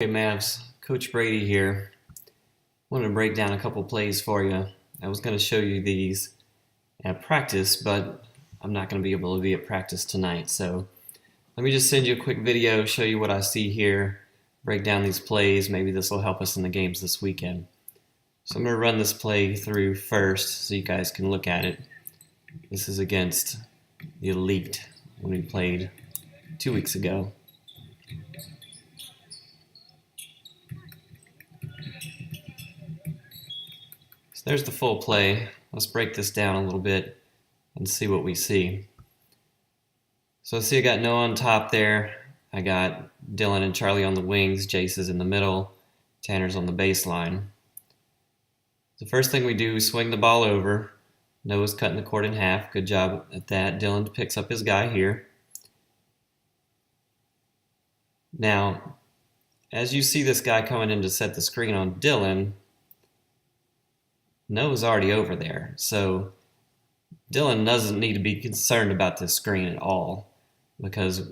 Hey Mavs, Coach Brady here. Wanted to break down a couple plays for you. I was going to show you these at practice, but I'm not going to be able to be at practice tonight. So let me just send you a quick video, show you what I see here, break down these plays. Maybe this will help us in the games this weekend. So I'm going to run this play through first so you guys can look at it. This is against the Elite when we played 2 weeks ago. So there's the full play. Let's break this down a little bit and see what we see. So I see I got Noah on top there. I got Dylan and Charlie on the wings. Jace is in the middle. Tanner's on the baseline. The first thing we do is swing the ball over. Noah's cutting the court in half. Good job at that. Dylan picks up his guy here. Now, as you see this guy coming in to set the screen on Dylan, Noah's already over there. So Dylan doesn't need to be concerned about this screen at all, because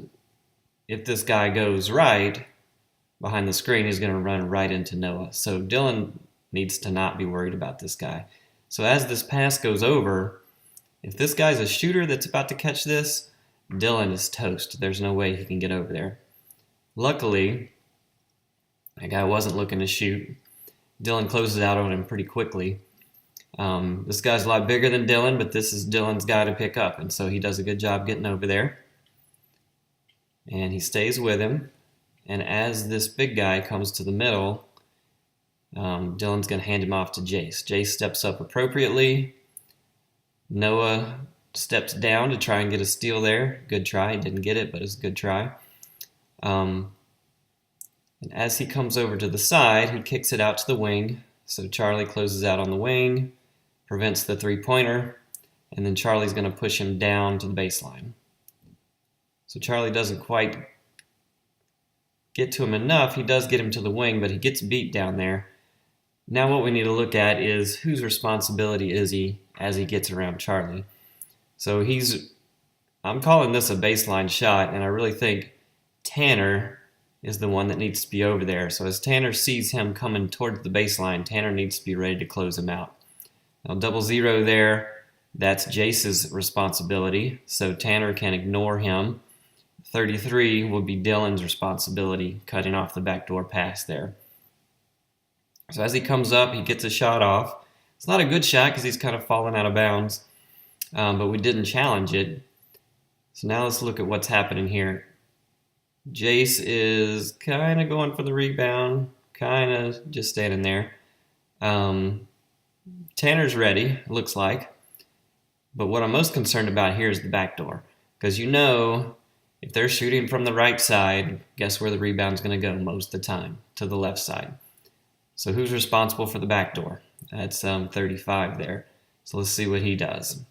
if this guy goes right behind the screen, he's going to run right into Noah. So Dylan needs to not be worried about this guy. So as this pass goes over, if this guy's a shooter that's about to catch this, Dylan is toast. There's no way he can get over there. Luckily, that guy wasn't looking to shoot. Dylan closes out on him pretty quickly. This guy's a lot bigger than Dylan, but this is Dylan's guy to pick up, and so he does a good job getting over there. And he stays with him, and as this big guy comes to the middle, Dylan's going to hand him off to Jace. Jace steps up appropriately. Noah steps down to try and get a steal there. Good try. He didn't get it, but it's a good try. And as he comes over to the side, he kicks it out to the wing. So Charlie closes out on the wing, prevents the three-pointer, and then Charlie's going to push him down to the baseline. So Charlie doesn't quite get to him enough. He does get him to the wing, but he gets beat down there. Now what we need to look at is whose responsibility is he as he gets around Charlie. So I'm calling this a baseline shot, and I really think Tanner is the one that needs to be over there. So as Tanner sees him coming towards the baseline, Tanner needs to be ready to close him out. Now 0-0 there, that's Jace's responsibility, so Tanner can ignore him. 33 will be Dylan's responsibility, cutting off the backdoor pass there. So as he comes up, he gets a shot off. It's not a good shot because he's kind of fallen out of bounds, but we didn't challenge it. So now let's look at what's happening here. Jace is kind of going for the rebound, kind of just standing there. Tanner's ready, looks like. But what I'm most concerned about here is the back door. Because you know, if they're shooting from the right side, guess where the rebound's going to go most of the time? To the left side. So who's responsible for the back door? That's 35 there. So let's see what he does.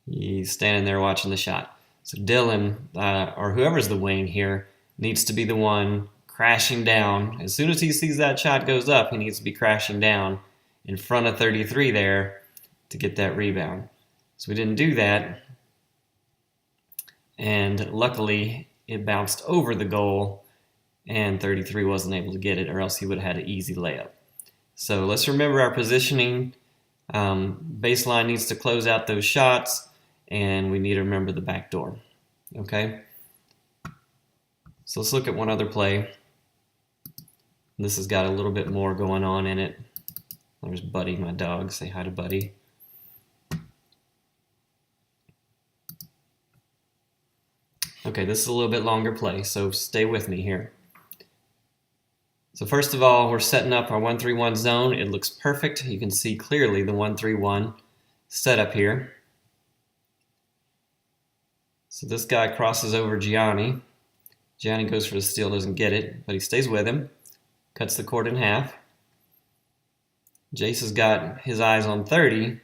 He's standing there watching the shot. So Dylan, or whoever's the wing here, needs to be the one crashing down. As soon as he sees that shot goes up, he needs to be crashing down in front of 33 there to get that rebound. So we didn't do that. And luckily, it bounced over the goal, and 33 wasn't able to get it, or else he would have had an easy layup. So let's remember our positioning. Baseline needs to close out those shots, and we need to remember the back door. Okay? So let's look at one other play. This has got a little bit more going on in it. There's Buddy, my dog. Say hi to Buddy. Okay, this is a little bit longer play, so stay with me here. So first of all, we're setting up our 1-3-1 zone. It looks perfect. You can see clearly the 1-3-1 setup here. So this guy crosses over Gianni. Gianni goes for the steal, doesn't get it, but he stays with him. Cuts the court in half. Jace has got his eyes on 30.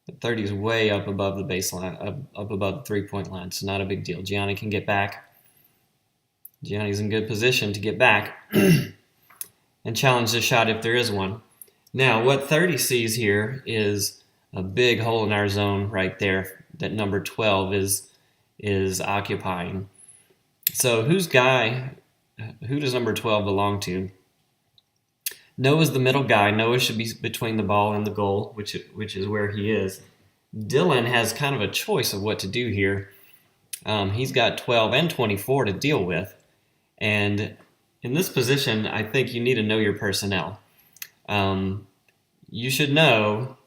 But 30 is way up above the baseline, up above the three-point line, so not a big deal. Gianni can get back. Gianni's in good position to get back and challenge the shot if there is one. Now, what 30 sees here is a big hole in our zone right there that number 12 is occupying. So who does number 12 belong to? Noah's the middle guy. Noah should be between the ball and the goal, which is where he is. Dylan has kind of a choice of what to do here. He's got 12 and 24 to deal with. And in this position, I think you need to know your personnel. You should know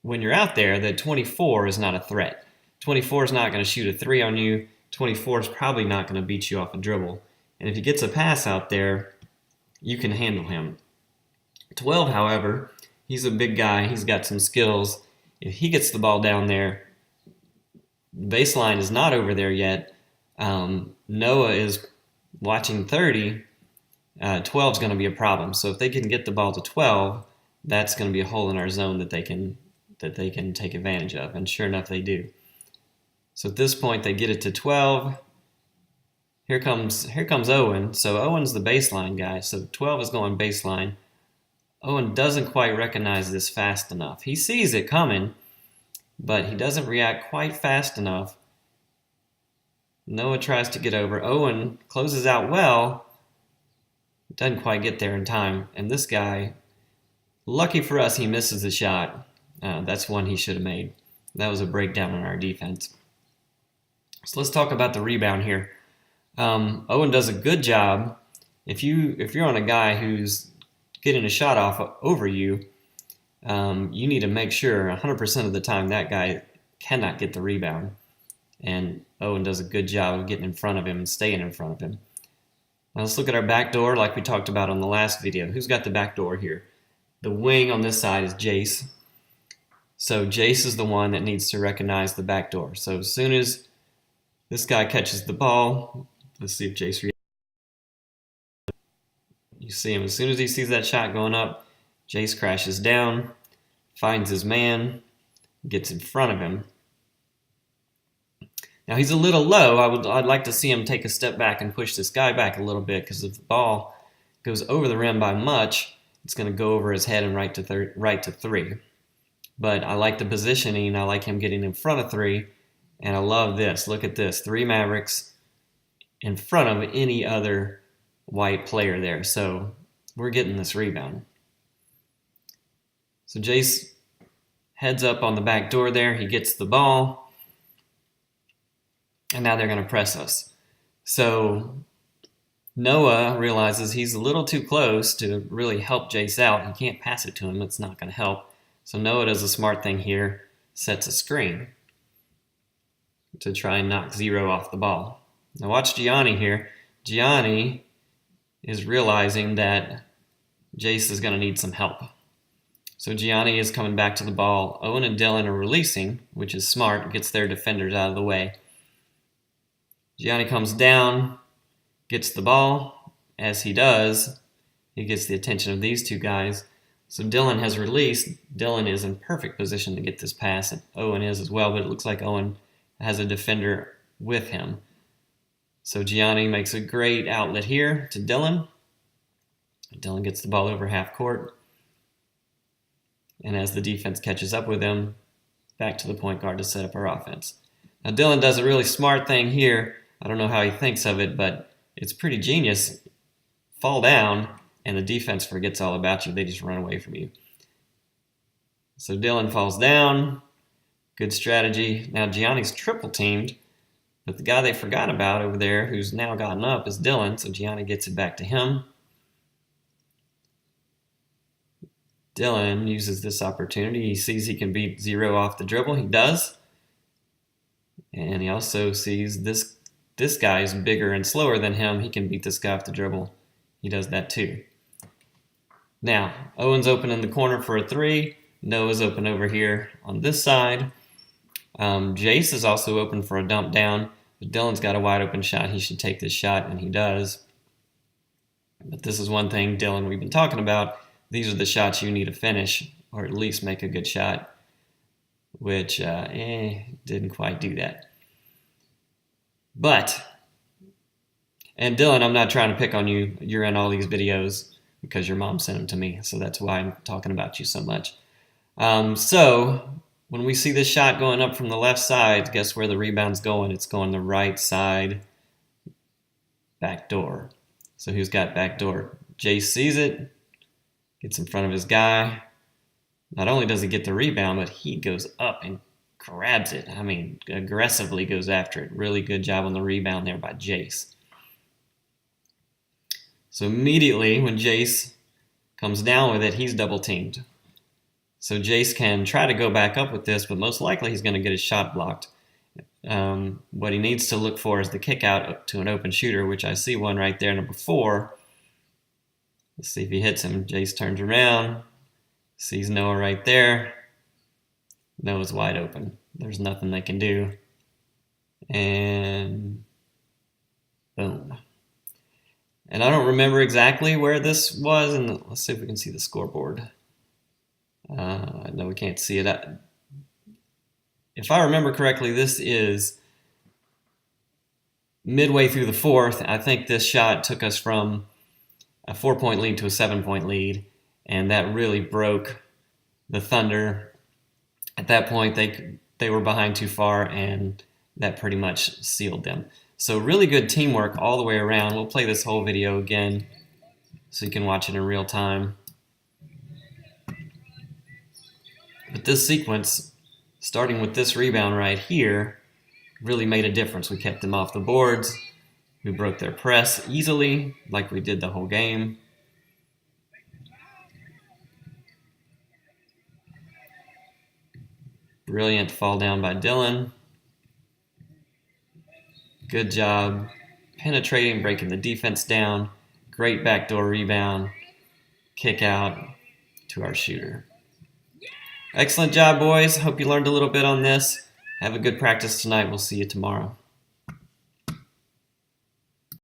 when you're out there that 24 is not a threat. 24 is not going to shoot a three on you. 24 is probably not going to beat you off a dribble. And if he gets a pass out there, you can handle him. 12, however, he's a big guy. He's got some skills. If he gets the ball down there, the baseline is not over there yet. Noah is watching 30. 12 is going to be a problem. So if they can get the ball to 12, that's going to be a hole in our zone that they can take advantage of. And sure enough, they do. So at this point, they get it to 12. Here comes Owen. So Owen's the baseline guy. So 12 is going baseline. Owen doesn't quite recognize this fast enough. He sees it coming, but he doesn't react quite fast enough. Noah tries to get over. Owen closes out well. Doesn't quite get there in time. And this guy, lucky for us, he misses the shot. That's one he should have made. That was a breakdown in our defense. So let's talk about the rebound here. Owen does a good job. If you're on a guy who's getting a shot off over you, you need to make sure 100% of the time that guy cannot get the rebound. And Owen does a good job of getting in front of him and staying in front of him. Now let's look at our back door like we talked about on the last video. Who's got the back door here? The wing on this side is Jace. So Jace is the one that needs to recognize the back door. So as soon as this guy catches the ball, let's see if Jace reacts. You see him. As soon as he sees that shot going up, Jace crashes down, finds his man, gets in front of him. Now he's a little low. I'd like to see him take a step back and push this guy back a little bit, because if the ball goes over the rim by much, it's going to go over his head and right to three. But I like the positioning. I like him getting in front of three, and I love this. Look at this. 3 Mavericks in front of any other white player there. So we're getting this rebound. So Jace heads up on the back door there. He gets the ball. And now they're going to press us. So Noah realizes he's a little too close to really help Jace out. He can't pass it to him. It's not going to help. So Noah does a smart thing here, sets a screen to try and knock Zero off the ball. Now watch Gianni here. Gianni is realizing that Jace is going to need some help. So Gianni is coming back to the ball. Owen and Dylan are releasing, which is smart, gets their defenders out of the way. Gianni comes down, gets the ball. As he does, he gets the attention of these two guys. So Dylan has released. Dylan is in perfect position to get this pass, and Owen is as well, but it looks like Owen has a defender with him. So Gianni makes a great outlet here to Dylan. Dylan gets the ball over half court. And as the defense catches up with him, back to the point guard to set up our offense. Now Dylan does a really smart thing here. I don't know how he thinks of it, but it's pretty genius. Fall down, and the defense forgets all about you. They just run away from you. So Dylan falls down. Good strategy. Now Gianni's triple teamed, but the guy they forgot about over there who's now gotten up is Dylan, so Gianni gets it back to him. Dylan uses this opportunity. He sees he can beat Zero off the dribble. He does. And he also sees this guy is bigger and slower than him. He can beat this guy off the dribble. He does that too. Now, Owen's open in the corner for a 3. Noah's open over here on this side. Jace is also open for a dump down, but Dylan's got a wide open shot. He should take this shot, and he does. But this is one thing, Dylan, we've been talking about. These are the shots you need to finish, or at least make a good shot, which didn't quite do that. But, and Dylan, I'm not trying to pick on you. You're in all these videos because your mom sent them to me, so that's why I'm talking about you so much. So when we see this shot going up from the left side, guess where the rebound's going? It's going the right side backdoor. So who's got backdoor? Jace sees it, gets in front of his guy. Not only does he get the rebound, but he goes up and grabs it. I mean, aggressively goes after it. Really good job on the rebound there by Jace. So immediately when Jace comes down with it, he's double teamed. So Jace can try to go back up with this, but most likely he's going to get his shot blocked. What he needs to look for is the kick out to an open shooter, which I see one right there, number 4. Let's see if he hits him. Jace turns around, sees Noah right there. Noah's wide open. There's nothing they can do. And boom. And I don't remember exactly where this was, and let's see if we can see the scoreboard. No, we can't see it. If I remember correctly, this is midway through the 4th. I think this shot took us from a 4-point lead to a 7-point lead, and that really broke the Thunder. At that point, they were behind too far, and that pretty much sealed them. So really good teamwork all the way around. We'll play this whole video again so you can watch it in real time. But this sequence, starting with this rebound right here, really made a difference. We kept them off the boards. We broke their press easily, like we did the whole game. Brilliant fall down by Dylan. Good job penetrating, breaking the defense down. Great backdoor rebound. Kick out to our shooter. Excellent job, boys. Hope you learned a little bit on this. Have a good practice tonight. We'll see you tomorrow.